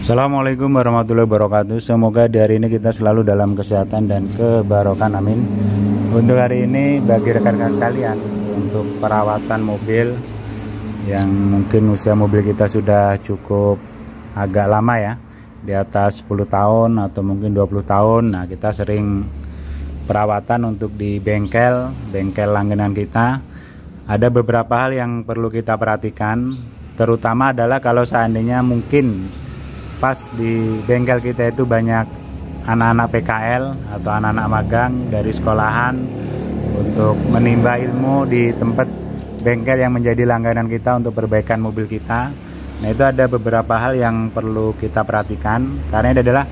Assalamualaikum warahmatullahi wabarakatuh. Semoga di hari ini kita selalu dalam kesehatan dan kebarokan, amin. Untuk hari ini bagi rekan-rekan sekalian, untuk perawatan mobil yang mungkin usia mobil kita sudah cukup agak lama ya, di atas 10 tahun atau mungkin 20 tahun. Nah, kita sering perawatan untuk di bengkel langganan kita. Ada beberapa hal yang perlu kita perhatikan, terutama adalah kalau seandainya mungkin pas di bengkel kita itu banyak anak-anak PKL atau anak-anak magang dari sekolahan untuk menimba ilmu di tempat bengkel yang menjadi langganan kita untuk perbaikan mobil kita. Nah, itu ada beberapa hal yang perlu kita perhatikan, karena ini adalah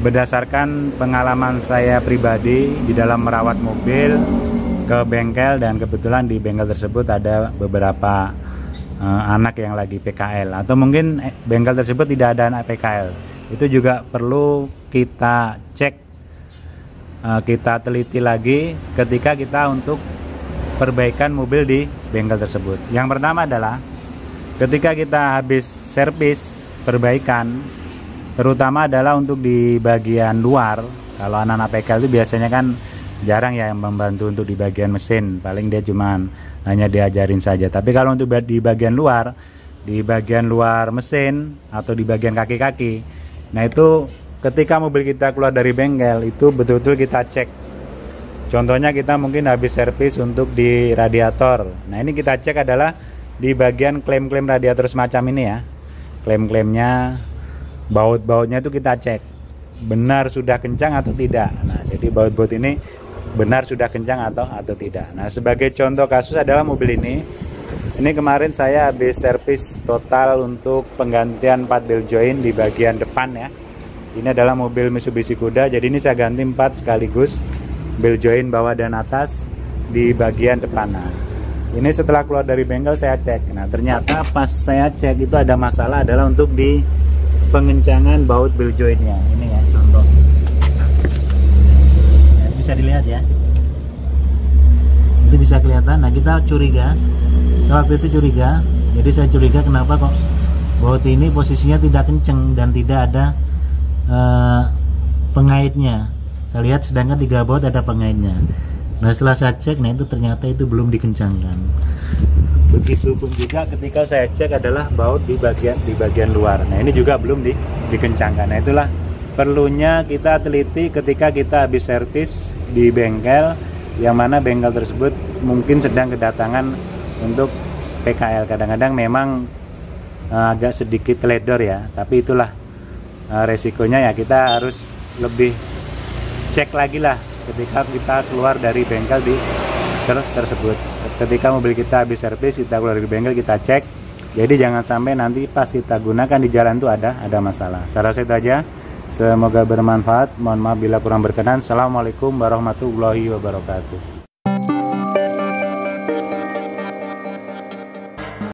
berdasarkan pengalaman saya pribadi di dalam merawat mobil ke bengkel, dan kebetulan di bengkel tersebut ada beberapa anak yang lagi PKL, atau mungkin bengkel tersebut tidak ada anak PKL. Itu juga perlu kita cek, kita teliti lagi ketika kita untuk perbaikan mobil di bengkel tersebut. Yang pertama adalah ketika kita habis servis perbaikan, terutama adalah untuk di bagian luar. Kalau anak-anak PKL itu biasanya kan jarang ya yang membantu untuk di bagian mesin, paling dia cuman hanya diajarin saja. Tapi kalau untuk di bagian luar mesin atau di bagian kaki-kaki, nah itu ketika mobil kita keluar dari bengkel itu betul-betul kita cek. Contohnya kita mungkin habis servis untuk di radiator. Nah, ini kita cek adalah di bagian klem-klem radiator semacam ini ya. Klem-klemnya, baut-bautnya itu kita cek benar sudah kencang atau tidak. Nah, jadi baut-baut ini benar sudah kencang atau tidak. Nah, sebagai contoh kasus adalah mobil ini kemarin saya habis servis total untuk penggantian 4 bel joint di bagian depan ya. Ini adalah mobil Mitsubishi Kuda, jadi ini saya ganti 4 sekaligus bel joint bawah dan atas di bagian depan. Nah, ini setelah keluar dari bengkel saya cek. Nah, ternyata pas saya cek itu ada masalah adalah untuk di pengencangan baut bel jointnya. Ini ya contoh. Bisa dilihat ya, itu bisa kelihatan. Nah, kita curiga, saya waktu itu curiga, jadi saya curiga kenapa kok baut ini posisinya tidak kenceng dan tidak ada pengaitnya. Saya lihat sedangkan 3 baut ada pengaitnya. Nah, setelah saya cek, nah itu ternyata itu belum dikencangkan. Begitupun juga ketika saya cek adalah baut di bagian luar. Nah, ini juga belum dikencangkan. Nah, itulah perlunya kita teliti ketika kita habis servis di bengkel, yang mana bengkel tersebut mungkin sedang kedatangan untuk PKL. Kadang-kadang memang agak sedikit teledor ya, tapi itulah resikonya ya, kita harus lebih cek lagi lah ketika kita keluar dari bengkel di tersebut. Ketika mobil kita habis servis, kita keluar dari bengkel, kita cek. Jadi jangan sampai nanti pas kita gunakan di jalan itu ada masalah. Saya rasa itu aja. Semoga bermanfaat. Mohon maaf bila kurang berkenan. Assalamualaikum warahmatullahi wabarakatuh.